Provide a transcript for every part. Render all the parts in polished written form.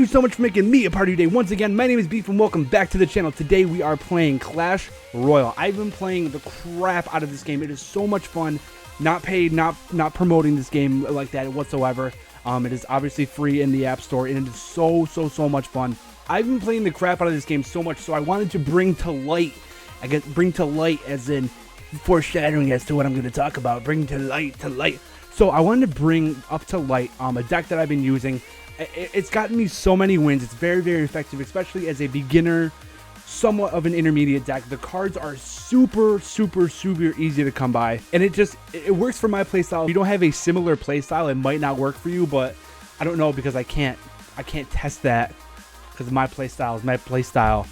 you so much for making me a part of your day. Once again, my name is Beef and welcome back to the channel. Today we are playing Clash Royale. I've been playing the crap out of this game. It is so much fun. Not paid, not promoting this game like that whatsoever. It is obviously free in the App Store, and it is so much fun. I've been playing the crap out of this game so much, so I wanted to bring to light, I guess bring to light as in foreshadowing as to what I'm going to talk about. Bring to light. So I wanted to bring up to light a deck that I've been using. It's gotten me so many wins. It's very effective, especially as a beginner, somewhat of an intermediate deck. The cards are super easy to come by, and it works for my playstyle. If you don't have a similar playstyle, it might not work for you, but I don't know because I can't test that because my playstyle is my playstyle.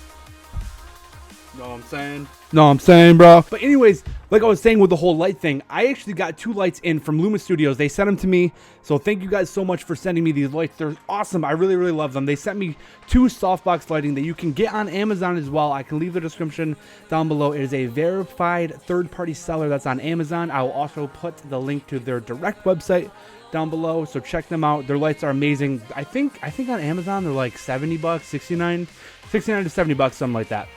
Know what I'm saying? No, I'm saying, bro. But anyways, like I was saying with the whole light thing, I actually got 2 lights in from Luma Studios. They sent them to me, so thank you guys so much for sending me these lights. They're awesome. I really love them. They sent me 2 softbox lighting that you can get on Amazon as well. I can leave the description down below. It is a verified third-party seller that's on Amazon. I will also put the link to their direct website down below, so check them out. Their lights are amazing. I think on Amazon they're like $70, 69 to $70, something like that.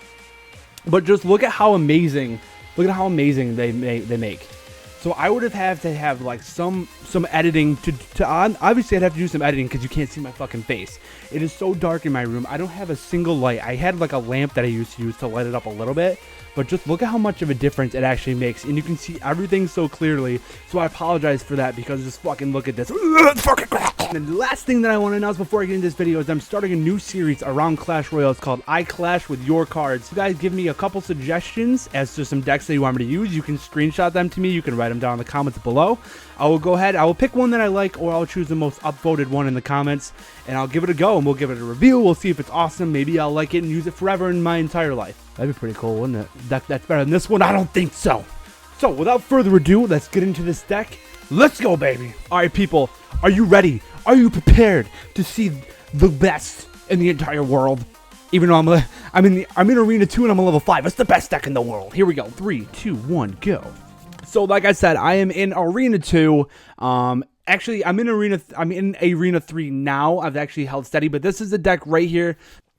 But just look at how amazing, they make. So I would have had to have like some editing to obviously I'd have to do some editing because you can't see my fucking face. It is so dark in my room. I don't have a single light. I had like a lamp that I used to use to light it up a little bit, but just look at how much of a difference it actually makes, and you can see everything so clearly. So I apologize for that because just fucking look at this. And the last thing that I want to announce before I get into this video is I'm starting a new series around Clash Royale. It's called I Clash with Your Cards. You guys give me a couple suggestions as to some decks that you want me to use. You can screenshot them to me. You can write them down in the comments below. I will go ahead. I will pick one that I like, or I'll choose the most upvoted one in the comments, and I'll give it a go, and we'll give it a review. We'll see if it's awesome. Maybe I'll like it and use it forever in my entire life. That'd be pretty cool, wouldn't it? That's better than this one? I don't think so. So without further ado, let's get into this deck. Let's go, baby. All right, people. Are you ready? Are you prepared to see the best in the entire world? Even though I'm in Arena 2 and I'm a level 5. It's the best deck in the world. Here we go. 3, 2, 1, go. So like I said, I am in Arena 2. Actually, I'm in Arena 3 now. I've actually held steady, but this is the deck right here.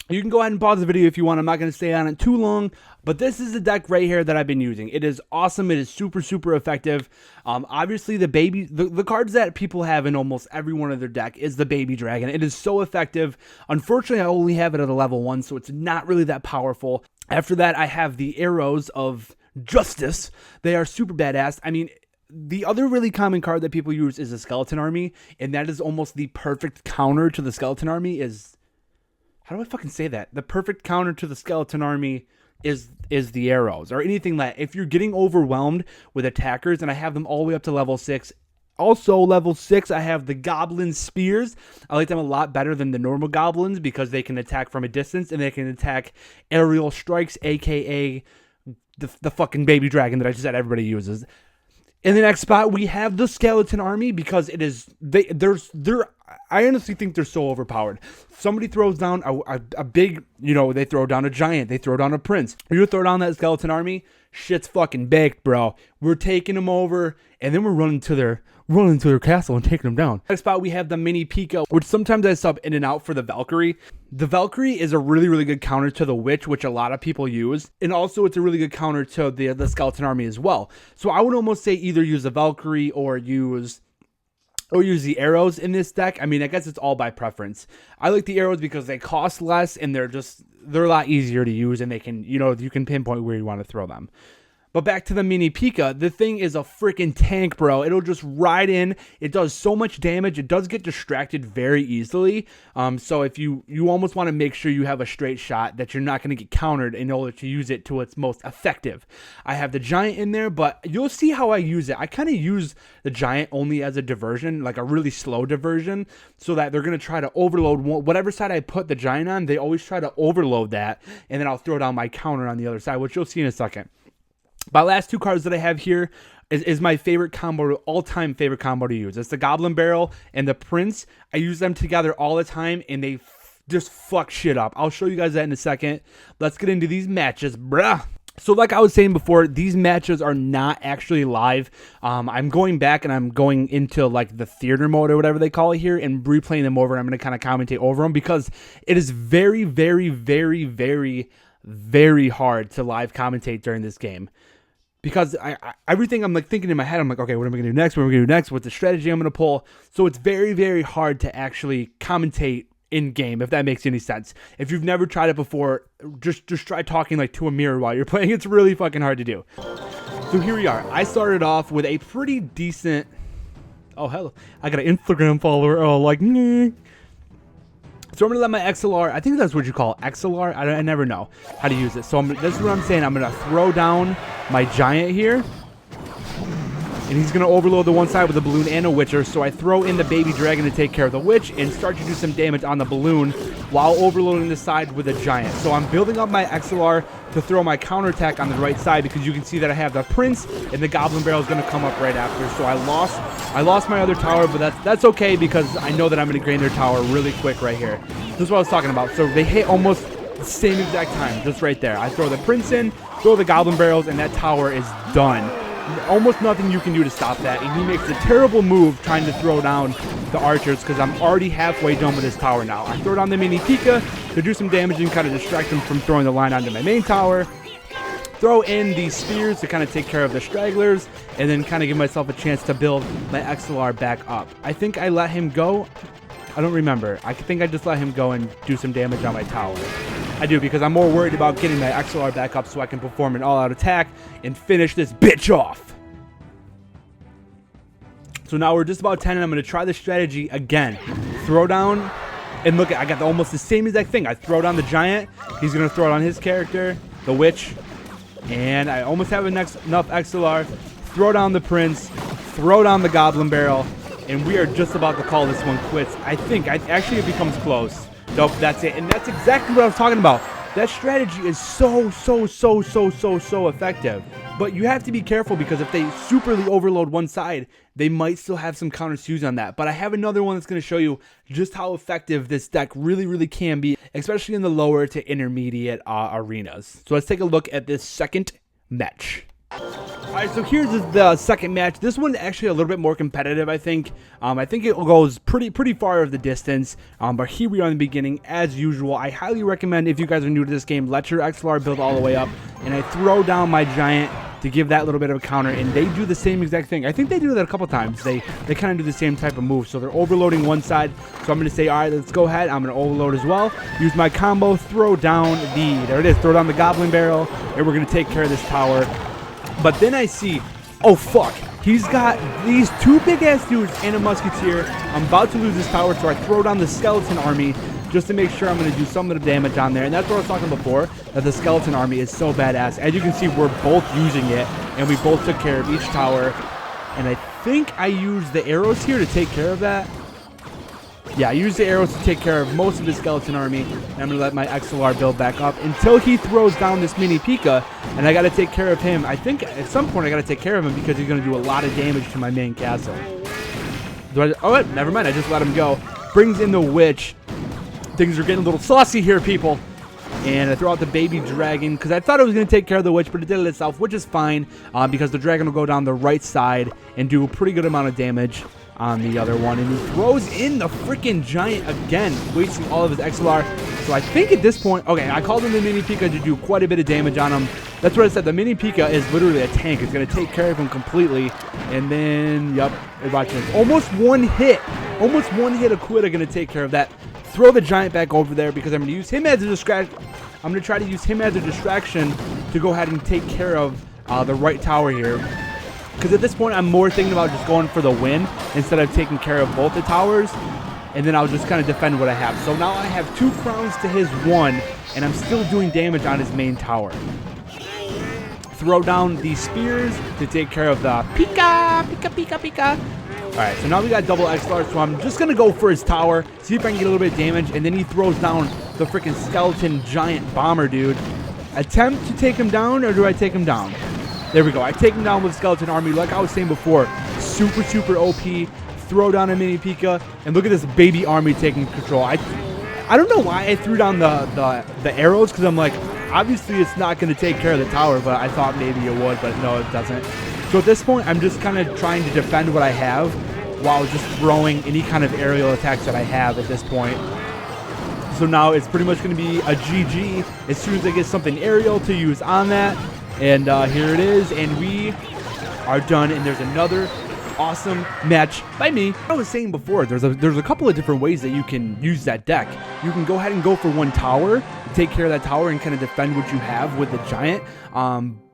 You can go ahead and pause the video if you want. I'm not going to stay on it too long, but this is the deck right here that I've been using. It is awesome. It is super effective. Obviously, the cards that people have in almost every one of their deck is the Baby Dragon. It is so effective. Unfortunately, I only have it at a level 1, so it's not really that powerful. After that, I have the Arrows of Justice. They are super badass. I mean, the other really common card that people use is a Skeleton Army, and that is almost the perfect counter to the Skeleton Army is... How do I fucking say that? The perfect counter to the Skeleton Army is the Arrows, or anything that if you're getting overwhelmed with attackers, and I have them all the way up to level 6. Also, level 6, I have the Goblin Spears. I like them a lot better than the normal Goblins because they can attack from a distance, and they can attack aerial strikes, aka the fucking Baby Dragon that I just said everybody uses. In the next spot, we have the Skeleton Army because it is I honestly think they're so overpowered. Somebody throws down a big, they throw down a giant, they throw down a prince. You throw down that Skeleton Army, shit's fucking baked, bro. We're taking them over, and then we're running to their castle and taking them down. Next spot, we have the Mini Pika, which sometimes I sub in and out for the Valkyrie. The Valkyrie is a really good counter to the Witch, which a lot of people use, and also it's a really good counter to the Skeleton Army as well. So I would almost say either use the Valkyrie or use the Arrows in this deck. I mean, I guess it's all by preference. I like the Arrows because they cost less and they're a lot easier to use, and they can, you can pinpoint where you want to throw them. But back to the Mini Pika, the thing is a freaking tank, bro. It'll just ride in. It does so much damage. It does get distracted very easily. So if you almost want to make sure you have a straight shot, that you're not going to get countered in order to use it to its most effective. I have the Giant in there, but you'll see how I use it. I kind of use the Giant only as a diversion, like a really slow diversion, so that they're going to try to overload whatever side I put the Giant on. They always try to overload that, and then I'll throw down my counter on the other side, which you'll see in a second. My last 2 cards that I have here is my favorite combo, all-time favorite combo to use. It's the Goblin Barrel and the Prince. I use them together all the time, and they just fuck shit up. I'll show you guys that in a second. Let's get into these matches, bruh. So like I was saying before, these matches are not actually live. I'm going back and I'm going into like the theater mode or whatever they call it here and replaying them over. And I'm going to kind of commentate over them because it is very, very, very, very, very hard to live commentate during this game. Because everything I'm like thinking in my head, I'm like, okay, what am I going to do next? What am I going to do next? What's the strategy I'm going to pull? So it's very, very hard to actually commentate in game, if that makes any sense. If you've never tried it before, just try talking like to a mirror while you're playing. It's really fucking hard to do. So here we are. I started off with a pretty decent. Oh hello, I got an Instagram follower. Oh like me. So I'm gonna let my XLR. I think that's what you call XLR. I never know how to use it. So this is what I'm saying. I'm gonna throw down my giant here. And he's going to overload the one side with a balloon and a witcher, so I throw in the baby dragon to take care of the witch and start to do some damage on the balloon while overloading the side with a giant. So I'm building up my XLR to throw my counterattack on the right side because you can see that I have the prince and the goblin barrel is going to come up right after. So I lost my other tower, but that's okay because I know that I'm going to gain their tower really quick right here. This is what I was talking about. So they hit almost the same exact time, just right there. I throw the prince in, throw the goblin barrels, and that tower is done. Almost nothing you can do to stop that, and he makes a terrible move trying to throw down the archers because I'm already halfway done with this tower now. I throw down the mini Pika to do some damage and kind of distract him from throwing the line onto my main tower. Throw in these spears to kind of take care of the stragglers, and then kind of give myself a chance to build my XLR back up. I think I let him go. I don't remember. I think I just let him go and do some damage on my tower. I do, because I'm more worried about getting my XLR back up so I can perform an all-out attack and finish this bitch off. So now we're just about 10, and I'm going to try the strategy again. Throw down, and look, I got almost the same exact thing. I throw down the giant. He's going to throw it on his character, the witch. And I almost have enough XLR. Throw down the prince. Throw down the goblin barrel. And we are just about to call this one quits. I think. Actually, it becomes close. Nope, that's it. And that's exactly what I was talking about. That strategy is so effective. But you have to be careful because if they superly overload one side, they might still have some counters to use on that. But I have another one that's going to show you just how effective this deck really can be, especially in the lower to intermediate arenas. So let's take a look at this second match. Alright, so here's the second match. This one actually a little bit more competitive, I think. I think it goes pretty far of the distance. But here we are in the beginning, as usual. I highly recommend, if you guys are new to this game, let your XLR build all the way up. And I throw down my giant to give that little bit of a counter, and they do the same exact thing. I think they do that a couple times. They kind of do the same type of move. So they're overloading one side. So I'm going to say, all right, let's go ahead. I'm going to overload as well. Use my combo, throw down there it is, throw down the goblin barrel, and we're going to take care of this tower. But then I see, oh fuck, he's got these two big-ass dudes and a musketeer. I'm about to lose this tower, so I throw down the skeleton army just to make sure I'm going to do some of the damage on there. And that's what I was talking before, that the skeleton army is so badass. As you can see, we're both using it, and we both took care of each tower. And I think I used the arrows here to take care of that. Yeah, I used the arrows to take care of most of the skeleton army, and I'm going to let my XLR build back up until he throws down this mini Pika, and I got to take care of him. I think at some point I got to take care of him because he's going to do a lot of damage to my main castle. Oh, never mind. I just let him go. Brings in the witch. Things are getting a little saucy here, people. And I throw out the baby dragon because I thought it was going to take care of the witch, but it did it itself, which is fine because the dragon will go down the right side and do a pretty good amount of damage on the other one. And he throws in the freaking giant again, wasting all of his XLR. So I think at this point, okay, I called in the mini Pika to do quite a bit of damage on him. That's what I said. The mini Pika is literally a tank. It's going to take care of him completely. And then, yep, watch this. Almost one hit of quit are going to take care of that. Throw the giant back over there because I'm going to use him as a distraction. I'm going to try to use him as a distraction to go ahead and take care of the right tower here. Because at this point, I'm more thinking about just going for the win instead of taking care of both the towers. And then I'll just kind of defend what I have. So now I have 2 crowns to his 1, and I'm still doing damage on his main tower. Throw down these spears to take care of the Pika. Alright, so now we got double XLR, so I'm just going to go for his tower, see if I can get a little bit of damage, and then he throws down the freaking skeleton giant bomber dude. Attempt to take him down, or do I take him down? There we go. I take him down with skeleton army, like I was saying before. Super OP. Throw down a mini Pika, and look at this baby army taking control. I don't know why I threw down the arrows, because I'm like, Obviously, it's not going to take care of the tower, but I thought maybe it would, but no, it doesn't. So at this point, I'm just kind of trying to defend what I have while just throwing any kind of aerial attacks that I have at this point. So now it's pretty much going to be a GG as soon as I get something aerial to use on that. And here it is, and we are done, and there's another awesome match by me. I was saying before, there's a couple of different ways that you can use that deck. You can go ahead and go for one tower, take care of that tower, and kind of defend what you have with the giant.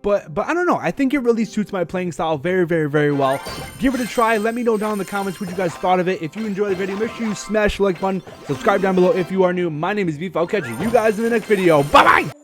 But I don't know. I think it really suits my playing style very, very, very well. Give it a try. Let me know down in the comments what you guys thought of it. If you enjoyed the video, make sure you smash the like button. Subscribe down below if you are new. My name is Beef. I'll catch you guys in the next video. Bye-bye!